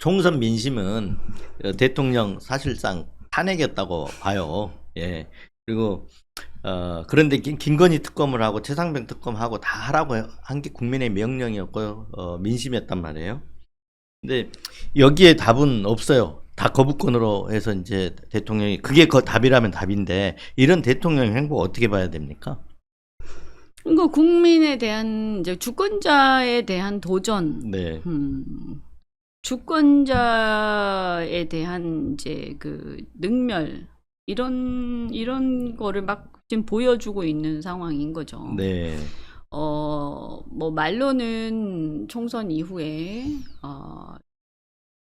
총선 민심은 대통령 사실상 탄핵이었다고 봐요. 예. 그리고 그런데 김건희 특검을 하고 최상병 특검하고 다 하라고 한 게 국민의 명령이었고 민심이었단 말이에요. 근데 여기에 답은 없어요. 다 거부권으로 해서 이제 대통령이 그게 답이라면 답인데 이런 대통령 행보 어떻게 봐야 됩니까? 그러니까 국민에 대한 이제 주권자에 대한 도전, 네. 주권자에 대한 이제 그 능멸 이런 거를 막 지금 보여주고 있는 상황인 거죠. 네. 뭐 말로는 총선 이후에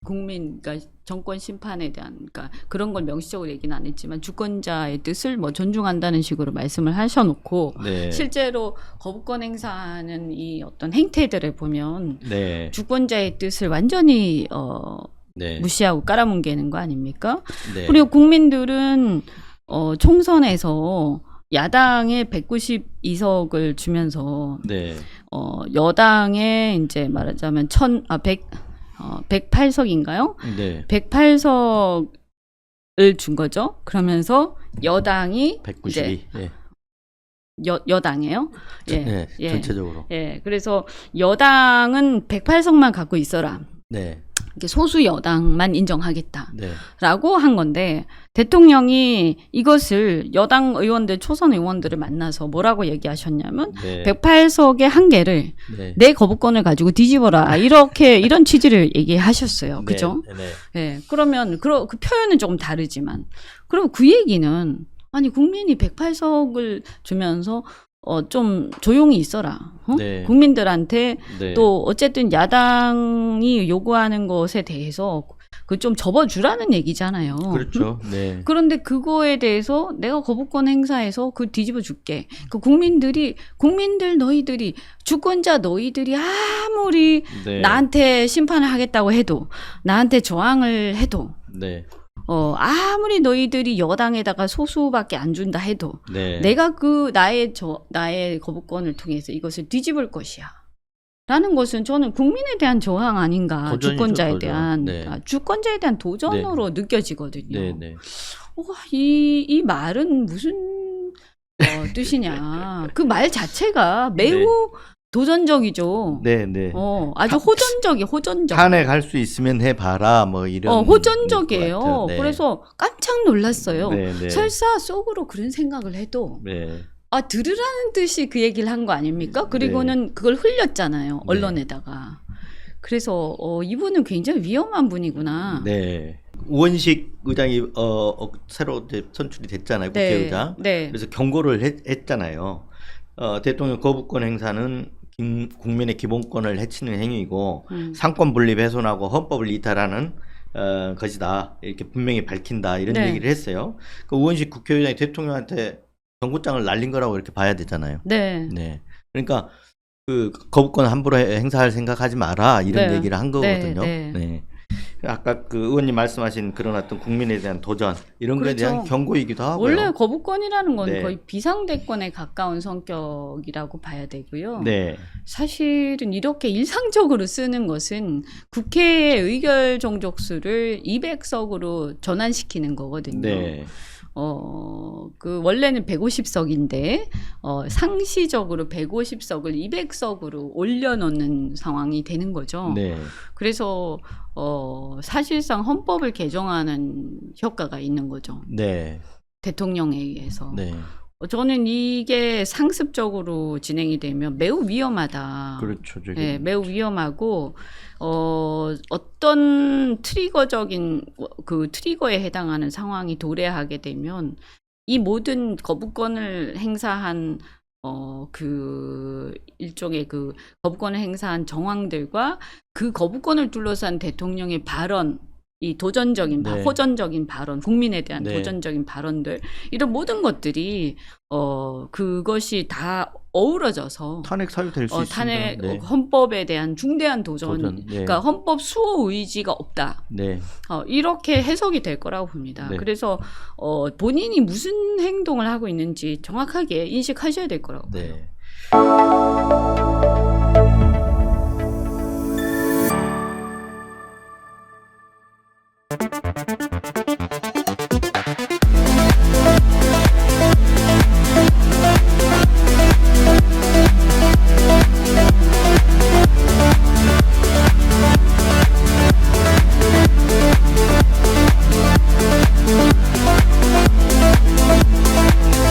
국민, 그러니까 정권 심판에 대한, 그러니까 그런 걸 명시적으로 얘기는 안 했지만 주권자의 뜻을 뭐 존중한다는 식으로 말씀을 하셔놓고 네. 실제로 거부권 행사하는 이 어떤 행태들을 보면 네. 주권자의 뜻을 완전히 네. 무시하고 깔아뭉개는 거 아닙니까? 네. 그리고 국민들은 총선에서 야당에 192석을 주면서 네. 여당에 이제 말하자면 108석인가요? 네. 108석을 준 거죠. 그러면서 여당이 192. 예. 여당이에요. 예. 네, 예. 전체적으로. 예. 그래서 여당은 108석만 갖고 있어라. 네. 이렇게 소수 여당만 인정하겠다. 네. 라고 한 건데 대통령이 이것을 여당 의원들 초선 의원들을 만나서 뭐라고 얘기하셨냐면 네. 108석의 한계를 네. 내 거부권을 가지고 뒤집어라 이런 취지를 얘기하셨어요. 그죠? 네. 네. 예. 그러면 그 표현은 조금 다르지만 그럼 그 얘기는 아니 국민이 108석을 주면서 좀 조용히 있어라. 네. 국민들한테 네. 또 어쨌든 야당이 요구하는 것에 대해서 그 좀 접어주라는 얘기잖아요. 그렇죠. 네. 그런데 그거에 대해서 내가 거부권 행사해서 그 뒤집어 줄게. 그 국민들 너희들이 주권자 너희들이 아무리 네. 나한테 심판을 하겠다고 해도 나한테 저항을 해도 네. 아무리 너희들이 여당에다가 소수밖에 안 준다 해도 네. 내가 그 나의 거부권을 통해서 이것을 뒤집을 것이야. 라는 것은 저는 국민에 대한 저항 아닌가. 도전이죠, 주권자에 도전. 대한 네. 주권자에 대한 도전으로 느껴지거든요. 네. 네. 이 말은 무슨 뜻이냐. 그 말 자체가 매우 네. 도전적이죠. 네. 네. 아주 호전적. 탄핵할 수 있으면 해봐라 뭐 이런. 호전적이에요. 것 같아요. 네. 그래서 깜짝 놀랐어요. 네. 네. 설사 속으로 그런 생각을 해도 네. 들으라는 듯이 그 얘기를 한 거 아닙니까? 그리고는 그걸 흘렸잖아요. 언론에다가. 그래서 이분은 굉장히 위험한 분이구나. 네. 우원식 의장이 새로 이제 선출이 됐잖아요. 국회의장. 네. 그래서 경고를 했잖아요. 대통령 거부권 행사는 국민의 기본권을 해치는 행위이고 상권 분립 훼손하고 헌법을 이탈하는 것이다. 이렇게 분명히 밝힌다. 이런 네. 얘기를 했어요. 그 우원식 국회의장이 대통령한테 경고장을 날린 거라고 이렇게 봐야 되잖아요. 네. 네. 그러니까 그 거부권 함부로 행사할 생각하지 마라 이런 네. 얘기를 한 거거든요. 네. 네. 아까 그 의원님 말씀하신 그런 어떤 국민에 대한 도전 이런 거에 대한 그렇죠. 경고이기도 하고요. 원래 거부권이라는 건 네. 거의 비상대권에 가까운 성격이라고 봐야 되고요. 네. 사실은 이렇게 일상적으로 쓰는 것은 국회의 의결 정족수를 200석으로 전환시키는 거거든요. 네. 그 원래는 150석인데 상시적으로 150석을 200석으로 올려놓는 상황이 되는 거죠. 네. 그래서 사실상 헌법을 개정하는 효과가 있는 거죠. 네. 대통령에 의해서. 네. 저는 이게 상습적으로 진행이 되면 매우 위험하다. 그렇죠. 저기. 네, 매우 위험하고 어떤 트리거적인 그 트리거에 해당하는 상황이 도래하게 되면 이 모든 거부권을 행사한 그 일종의 그 거부권을 행사한 정황들과 그 거부권을 둘러싼 대통령의 발언, 이 도전적인 네. 호전적인 발언, 국민에 대한 네. 도전적인 발언들 이런 모든 것들이 그것이 다 어우러져서 탄핵 사유 될 수 있습니다. 탄핵 네. 헌법에 대한 중대한 도전. 네. 그러니까 헌법 수호 의지가 없다. 네. 이렇게 해석이 될 거라고 봅니다. 네. 그래서 본인이 무슨 행동을 하고 있는지 정확하게 인식하셔야 될 거라고 봐요. 네. 예.